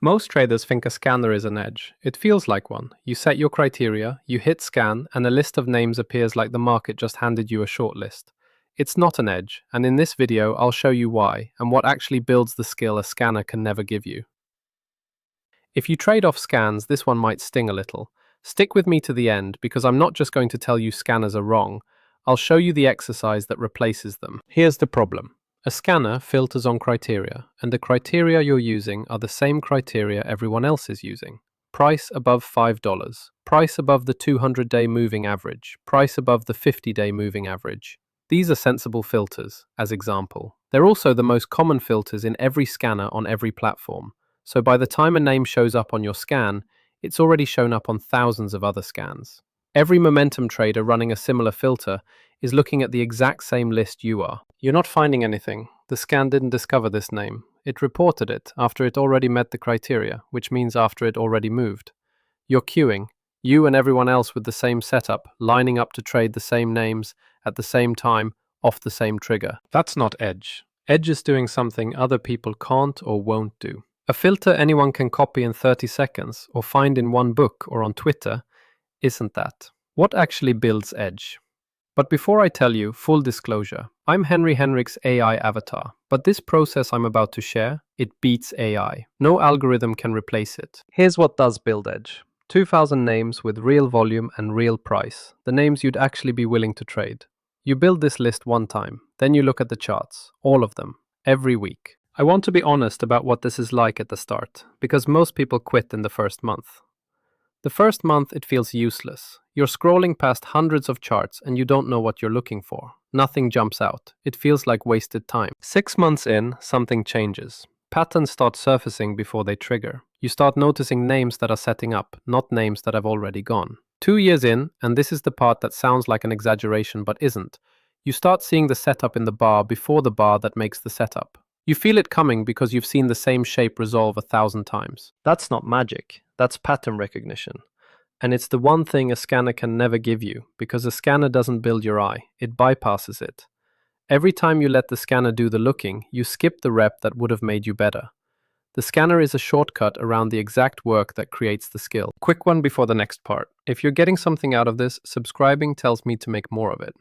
Most traders think a scanner is an edge. It feels like one. You set your criteria, you hit scan, and a list of names appears like the market just handed you a short list. It's not an edge, and in this video I'll show you why, and what actually builds the skill a scanner can never give you. If you trade off scans, this one might sting a little. Stick with me to the end, because I'm not just going to tell you scanners are wrong, I'll show you the exercise that replaces them. Here's the problem. A scanner filters on criteria, and the criteria you're using are the same criteria everyone else is using. Price above $5, price above the 200-day moving average, price above the 50-day moving average. These are sensible filters, as example. They're also the most common filters in every scanner on every platform. So by the time a name shows up on your scan, it's already shown up on thousands of other scans. Every momentum trader running a similar filter is looking at the exact same list you are. You're not finding anything. The scan didn't discover this name. It reported it after it already met the criteria, which means after it already moved. You're queuing, you and everyone else with the same setup, lining up to trade the same names at the same time, off the same trigger. That's not edge. Edge is doing something other people can't or won't do. A filter anyone can copy in 30 seconds or find in one book or on Twitter isn't that. What actually builds edge? But before I tell you, full disclosure, I'm Henry Henrik's AI avatar, but this process I'm about to share, it beats AI. No algorithm can replace it. Here's what does build edge. 2,000 names with real volume and real price, the names you'd actually be willing to trade. You build this list one time, then you look at the charts, all of them, every week. I want to be honest about what this is like at the start, because most people quit in the first month. The first month it feels useless. You're scrolling past hundreds of charts and you don't know what you're looking for. Nothing jumps out. It feels like wasted time. 6 months in, something changes. Patterns start surfacing before they trigger. You start noticing names that are setting up, not names that have already gone. 2 years in, and this is the part that sounds like an exaggeration but isn't, you start seeing the setup in the bar before the bar that makes the setup. You feel it coming because you've seen the same shape resolve 1,000 times. That's not magic. That's pattern recognition. And it's the one thing a scanner can never give you, because a scanner doesn't build your eye, it bypasses it. Every time you let the scanner do the looking, you skip the rep that would have made you better. The scanner is a shortcut around the exact work that creates the skill. Quick one before the next part. If you're getting something out of this, subscribing tells me to make more of it.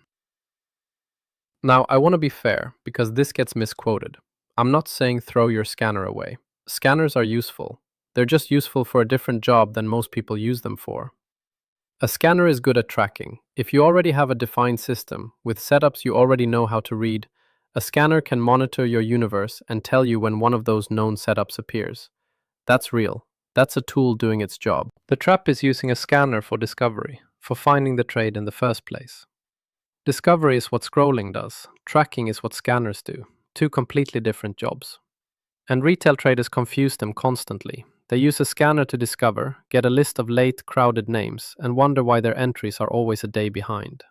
Now, I want to be fair, because this gets misquoted. I'm not saying throw your scanner away. Scanners are useful. They're just useful for a different job than most people use them for. A scanner is good at tracking. If you already have a defined system, with setups you already know how to read, a scanner can monitor your universe and tell you when one of those known setups appears. That's real. That's a tool doing its job. The trap is using a scanner for discovery, for finding the trade in the first place. Discovery is what scrolling does. Tracking is what scanners do. Two completely different jobs. And retail traders confuse them constantly. They use a scanner to discover, get a list of late, crowded names, and wonder why their entries are always a day behind.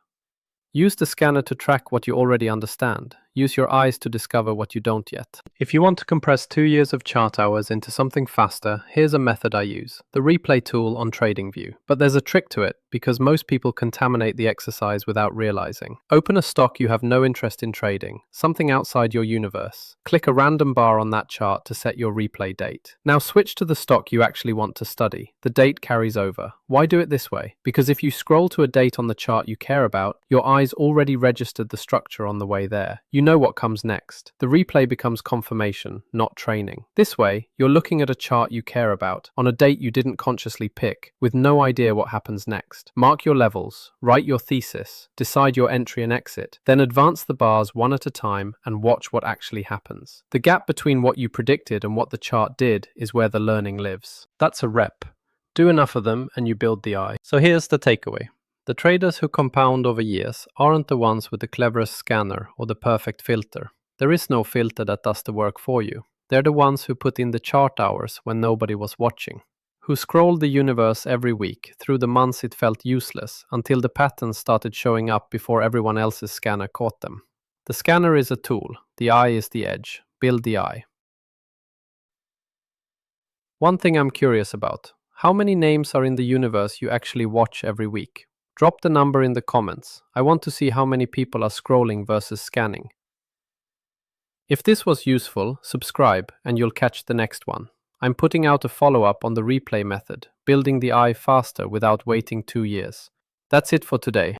Use the scanner to track what you already understand. Use your eyes to discover what you don't yet. If you want to compress 2 years of chart hours into something faster, here's a method I use, the replay tool on TradingView. But there's a trick to it, because most people contaminate the exercise without realizing. Open a stock you have no interest in trading, something outside your universe. Click a random bar on that chart to set your replay date. Now switch to the stock you actually want to study. The date carries over. Why do it this way? Because if you scroll to a date on the chart you care about, your eyes already registered the structure on the way there. You know what comes next. The replay becomes confirmation, not training. This way, you're looking at a chart you care about, on a date you didn't consciously pick, with no idea what happens next. Mark your levels, write your thesis, decide your entry and exit, then advance the bars one at a time and watch what actually happens. The gap between what you predicted and what the chart did is where the learning lives. That's a rep. Do enough of them and you build the eye. So here's the takeaway. The traders who compound over years aren't the ones with the cleverest scanner or the perfect filter. There is no filter that does the work for you. They're the ones who put in the chart hours when nobody was watching, who scrolled the universe every week through the months it felt useless until the patterns started showing up before everyone else's scanner caught them. The scanner is a tool, the eye is the edge. Build the eye. One thing I'm curious about, how many names are in the universe you actually watch every week? Drop the number in the comments. I want to see how many people are scrolling versus scanning. If this was useful, subscribe and you'll catch the next one. I'm putting out a follow-up on the replay method, building the eye faster without waiting 2 years. That's it for today.